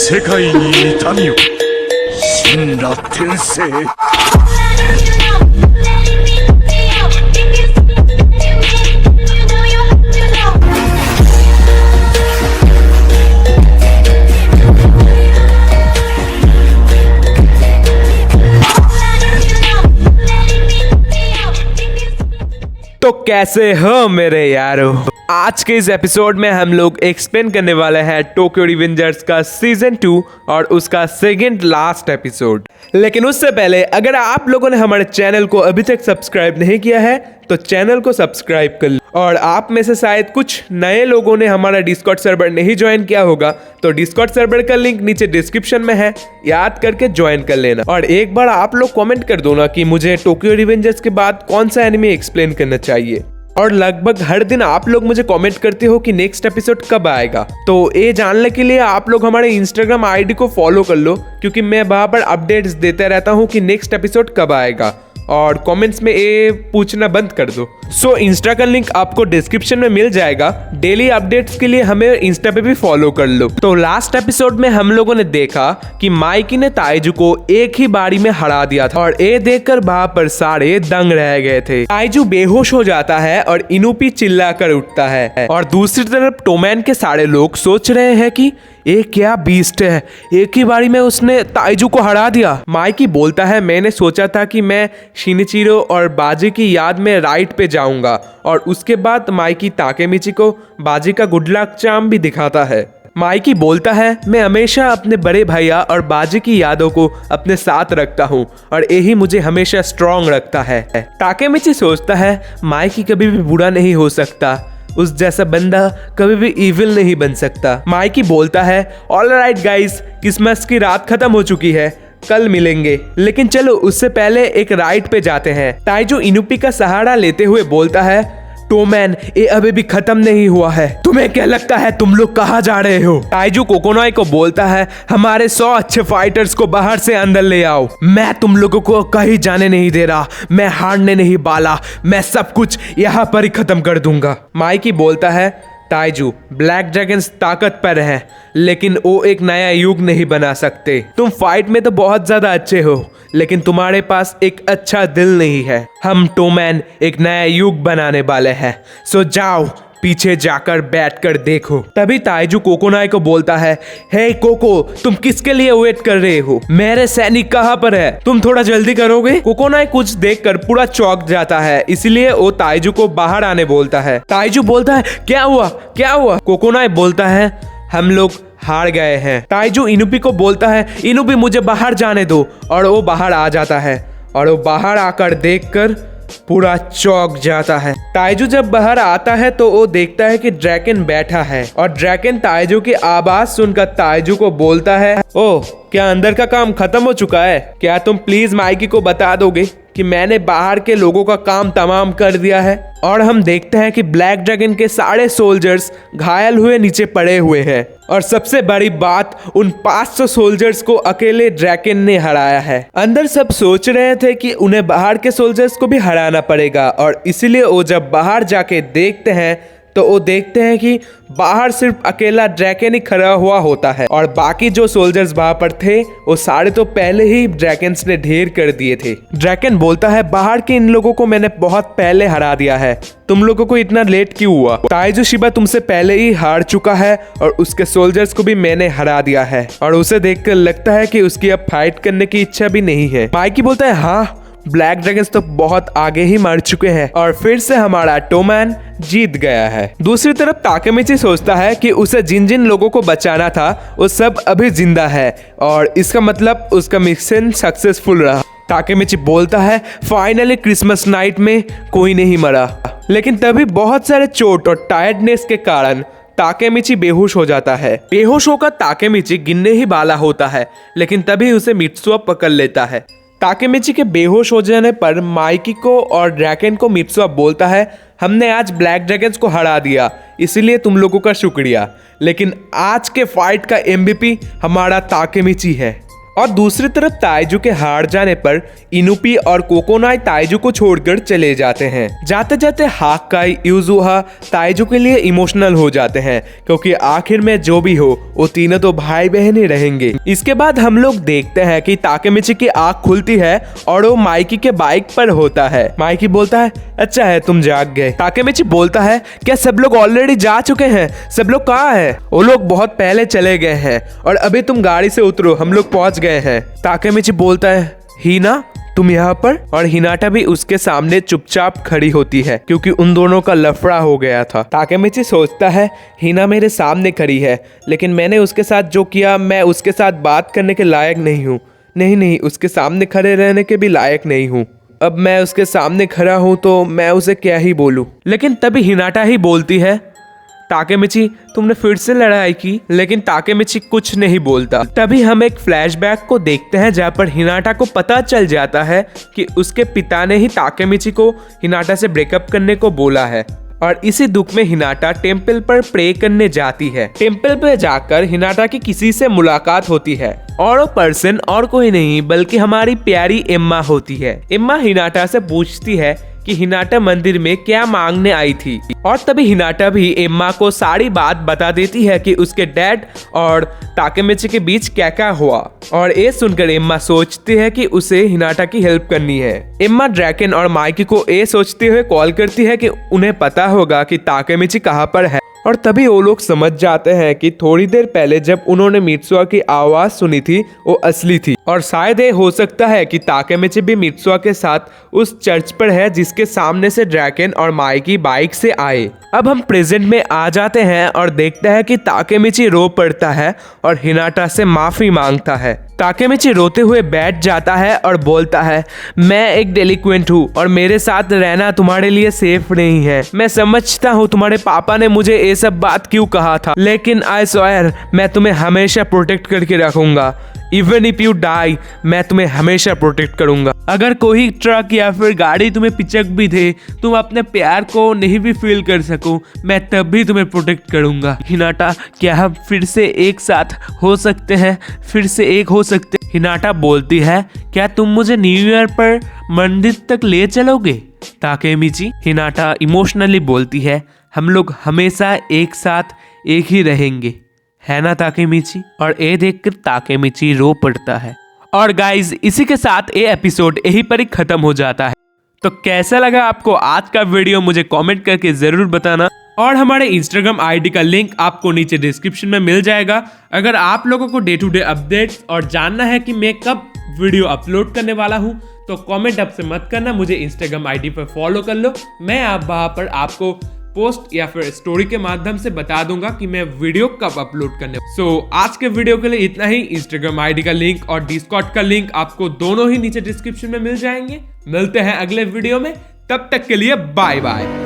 世界に痛みを神羅転生。 तो कैसे हो मेरे यारो। आज के इस एपिसोड में हम लोग एक्सप्लेन करने वाले हैं टोक्यो रिवेंजर्स का सीजन 2 और उसका सेकंड लास्ट एपिसोड। लेकिन उससे पहले अगर आप लोगों ने हमारे चैनल को अभी तक सब्सक्राइब नहीं किया है तो चैनल को सब्सक्राइब कर लो। और आप में से शायद कुछ नए लोगों ने हमारा डिस्कॉर्ड सर्वर नहीं ज्वाइन किया होगा तो डिस्कॉर्ड सर्वर का लिंक नीचे डिस्क्रिप्शन में है, याद करके ज्वाइन कर लेना। और एक बार आप लोग कमेंट कर दो ना कि मुझे टोक्यो रिवेंजर्स के बाद कौन सा एनिमे एक्सप्लेन करना चाहिए। और लगभग हर दिन आप लोग मुझे कमेंट करते हो कि नेक्स्ट एपिसोड कब आएगा, तो ये जानने के लिए आप लोग हमारे इंस्टाग्राम आईडी को फॉलो कर लो, क्योंकि मैं वहां पर अपडेट्स देता रहता हूँ कि नेक्स्ट एपिसोड कब आएगा। और कमेंट्स में ये पूछना बंद कर दो। सो इंस्टा का लिंक आपको डिस्क्रिप्शन में मिल जाएगा। डेली अपडेट्स के लिए हमें इंस्टा पे भी फॉलो कर लो। तो लास्ट एपिसोड में हम लोगों ने देखा कि माइकी ने ताइजू को एक ही बारी में हरा दिया था और ये देखकर वहां पर सारे दंग रह गए थे। ताइजू बेहोश हो जाता है और इनुपी चिल्ला कर उठता है और दूसरी तरफ टोमैन के सारे लोग सोच रहे हैं कि ये क्या बीस्ट है, एक ही बारी में उसने ताइजू को हरा दिया। माइकी बोलता है मैंने सोचा था कि मैं शिनिचिरो और बाजी की याद में राइड पे जाऊंगा। और उसके बाद माइकी ताकेमिची को बाजी का गुड लक चार्म भी दिखाता है। माइकी बोलता है मैं हमेशा अपने बड़े भैया और बाजी की यादों को अपने साथ रखता हूँ और यही मुझे हमेशा स्ट्रॉन्ग रखता है। ताकेमिची सोचता है माइकी कभी भी बुरा नहीं हो सकता, उस जैसा बंदा कभी भी इविल नहीं बन सकता। माइकी बोलता है ऑलराइट गाइस, क्रिसमस की रात खत्म हो चुकी है, कल मिलेंगे, लेकिन चलो उससे पहले एक राइड पे जाते हैं। ताइजू इनुपी का सहारा लेते हुए बोलता है टोमैन ये अभी भी खत्म नहीं हुआ है, तुम्हें क्या लगता है तुम लोग कहाँ जा रहे हो। ताइजू कोकोनोई को बोलता है हमारे 100 अच्छे फाइटर्स को बाहर से अंदर ले आओ, मैं तुम लोगों को कहीं जाने नहीं दे रहा, मैं हारने नहीं वाला, मैं सब कुछ यहाँ पर ही खत्म कर दूंगा। माइकी बोलता है ताइजू ब्लैक ड्रैगन्स ताकत पर है लेकिन वो एक नया युग नहीं बना सकते, तुम फाइट में तो बहुत ज्यादा अच्छे हो लेकिन तुम्हारे पास एक अच्छा दिल नहीं है। हम टोमैन एक नया युग बनाने वाले हैं, सो जाओ पीछे जाकर बैठकर देखो। तभी ताइजू कोकोनाई को बोलता है हे कोको तुम किसके लिए वेट कर रहे हो, मेरे सैनिक कहाँ पर है, तुम थोड़ा जल्दी करोगे। कोकोनाई कुछ देखकर पूरा चौंक जाता है, इसलिए वो ताइजू को बाहर आने बोलता है। ताइजू बोलता है क्या हुआ क्या हुआ। कोकोनाई बोलता है हम लोग हार गए हैं। ताइजू इनुपी को बोलता है इनुपी मुझे बाहर जाने दो, और वो बाहर आ जाता है और वो बाहर आकर देखकर पूरा चौंक जाता है। ताइजू जब बाहर आता है तो वो देखता है कि ड्रैकन बैठा है और ड्रैकन ताइजू की आवाज सुनकर ताइजू को बोलता है ओह क्या अंदर का काम खत्म हो चुका है, क्या तुम प्लीज माइकी को बता दोगे कि मैंने बाहर के लोगों का काम तमाम कर दिया है। और हम देखते हैं कि ब्लैक ड्रैगन के सारे सोल्जर्स घायल हुए नीचे पड़े हुए हैं और सबसे बड़ी बात उन 500 सोल्जर्स को अकेले ड्रैगन ने हराया है। अंदर सब सोच रहे थे कि उन्हें बाहर के सोल्जर्स को भी हराना पड़ेगा और इसीलिए वो जब बाहर जाके देखते हैं तो वो देखते हैं कि बाहर सिर्फ अकेला ड्रैगन ही खड़ा हुआ होता है और बाकी जो सोल्जर्स वहां पर थे वो सारे तो पहले ही ड्रैगन्स ने ढेर कर दिए थे। ड्रैगन बोलता है बाहर के इन लोगों को मैंने बहुत पहले हरा दिया है, तुम लोगों को इतना लेट क्यों हुआ। ताइजू शिबा तुमसे पहले ही हार चुका है और उसके सोल्जर्स को भी मैंने हरा दिया है। और उसे देखकर लगता है कि उसकी अब फाइट करने की इच्छा भी नहीं है। माइकी बोलता है हाँ ब्लैक ड्रैगन्स तो बहुत आगे ही मर चुके हैं और फिर से हमारा टोमैन जीत गया है। दूसरी तरफ ताकेमिची सोचता है कि उसे जिन जिन लोगों को बचाना था वो सब अभी जिंदा है और इसका मतलब उसका मिशन सक्सेसफुल रहा। ताकेमिची बोलता है फाइनली क्रिसमस नाइट में कोई नहीं मरा। लेकिन तभी बहुत सारे चोट और टायर्डनेस के कारण ताकेमिची बेहोश हो जाता है। बेहोश होकर ताकेमिची गिनने ही वाला होता है लेकिन तभी उसे मित्सुआ पकड़ लेता है। ताकेमिची के बेहोश हो जाने पर माइकी को और ड्रैगन को मित्सुआ बोलता है हमने आज ब्लैक ड्रैगन्स को हरा दिया इसलिए तुम लोगों का शुक्रिया, लेकिन आज के फाइट का MVP हमारा ताकेमिची है। और दूसरी तरफ ताइजू के हार जाने पर इनुपी और कोकोनाई ताइजू को छोड़कर चले जाते हैं। जाते जाते हाक्काई, यूजुहा ताइजू के लिए इमोशनल हो जाते हैं क्योंकि आखिर में जो भी हो वो तीनों तो भाई बहन ही रहेंगे। इसके बाद हम लोग देखते हैं कि ताकेमिची की आंख खुलती है और वो माइकी के बाइक पर होता है। माइकी बोलता है अच्छा है तुम जाग गए। ताकेमिची बोलता है क्या सब लोग ऑलरेडी जा चुके हैं? सब लोग कहाँ हैं? वो लोग बहुत पहले चले गए हैं और अभी तुम गाड़ी से उतरो, हम लोग पहुंच गए हैं। ताकेमिची बोलता है हिना तुम यहाँ पर? और हिनाटा भी उसके सामने चुपचाप खड़ी होती है क्योंकि उन दोनों का लफड़ा हो गया था। ताकेमिची सोचता है हिना मेरे सामने खड़ी है लेकिन मैंने उसके साथ जो किया मैं उसके साथ बात करने के लायक नहीं हूँ। नहीं, उसके सामने खड़े रहने के भी लायक नहीं हूँ। अब मैं उसके सामने खड़ा हूँ तो मैं उसे क्या ही बोलूँ। लेकिन तभी हिनाटा ही बोलती है ताकेमिची तुमने फिर से लड़ाई की। लेकिन ताकेमिची कुछ नहीं बोलता। तभी हम एक फ्लैशबैक को देखते हैं जहाँ पर हिनाटा को पता चल जाता है कि उसके पिता ने ही ताकेमिची को हिनाटा से ब्रेकअप करने को बोला है। और इसी दुख में हिनाटा टेम्पल पर प्रे करने जाती है। टेम्पल पर जाकर हिनाटा की किसी से मुलाकात होती है और वो पर्सन और कोई नहीं बल्कि हमारी प्यारी एम्मा होती है। एम्मा हिनाटा से पूछती है कि हिनाटा मंदिर में क्या मांगने आई थी और तभी हिनाटा भी एम्मा को सारी बात बता देती है कि उसके डैड और ताकेमिची के बीच क्या क्या हुआ। और ये सुनकर एम्मा सोचती है कि उसे हिनाटा की हेल्प करनी है। एम्मा ड्रैकन और माइकी को ये सोचते हुए कॉल करती है कि उन्हें पता होगा कि ताकेमिची कहाँ पर है। और तभी वो लोग समझ जाते हैं कि थोड़ी देर पहले जब उन्होंने मित्सुआ की आवाज सुनी थी वो असली थी और शायद ये हो सकता है कि ताकेमिची भी मित्सुआ के साथ उस चर्च पर है जिसके सामने से ड्रैकन और माइकी बाइक से आए। अब हम प्रेजेंट में आ जाते हैं और देखते हैं कि ताकेमिची रो पड़ता है और हिनाटा से माफी मांगता है। ताकेमिची रोते हुए बैठ जाता है और बोलता है मैं एक डेलिक्वेंट हूँ और मेरे साथ रहना तुम्हारे लिए सेफ नहीं है। मैं समझता हूँ तुम्हारे पापा ने मुझे ये सब बात क्यों कहा था लेकिन आई स्वेयर मैं तुम्हें हमेशा प्रोटेक्ट करके रखूंगा। इवन इफ यू डाई मैं तुम्हें हमेशा प्रोटेक्ट करूंगा। अगर कोई ट्रक या फिर गाड़ी तुम्हें पिचक भी दे तुम अपने प्यार को नहीं भी फील कर सको मैं तब भी तुम्हें प्रोटेक्ट करूंगा। हिनाटा क्या हम फिर से एक साथ हो सकते हैं? फिर से एक हो सकते? हिनाटा बोलती है क्या तुम मुझे न्यू ईयर पर मंदिर तक ले चलोगे? ताकेमिची हिनाटा इमोशनली बोलती है हम लोग हमेशा एक साथ एक ही रहेंगे, है ना ताकेमिची? और ये देखकर ताकेमिची रो पड़ता है। और गाइज इसी के साथ ये एपिसोड यहीं पर ही खत्म हो जाता है। तो कैसा लगा आपको आज का वीडियो मुझे कमेंट करके जरूर बताना। और हमारे इंस्टाग्राम आईडी का लिंक आपको नीचे डिस्क्रिप्शन में मिल जाएगा। अगर आप लोगों को डे टू डे अपडेट्स और जानना है कि मैं कब वीडियो अपलोड करने वाला हूँ तो कमेंट अब से मत करना, मुझे इंस्टाग्राम आईडी पर फॉलो कर लो। मैं आप वहाँ पर आपको पोस्ट या फिर स्टोरी के माध्यम से बता दूंगा कि मैं वीडियो कब अपलोड करने। आज के वीडियो के लिए इतना ही। इंस्टाग्राम आईडी का लिंक और डिस्कॉर्ड का लिंक आपको दोनों ही नीचे डिस्क्रिप्शन में मिल जाएंगे। मिलते हैं अगले वीडियो में, तब तक के लिए बाय बाय।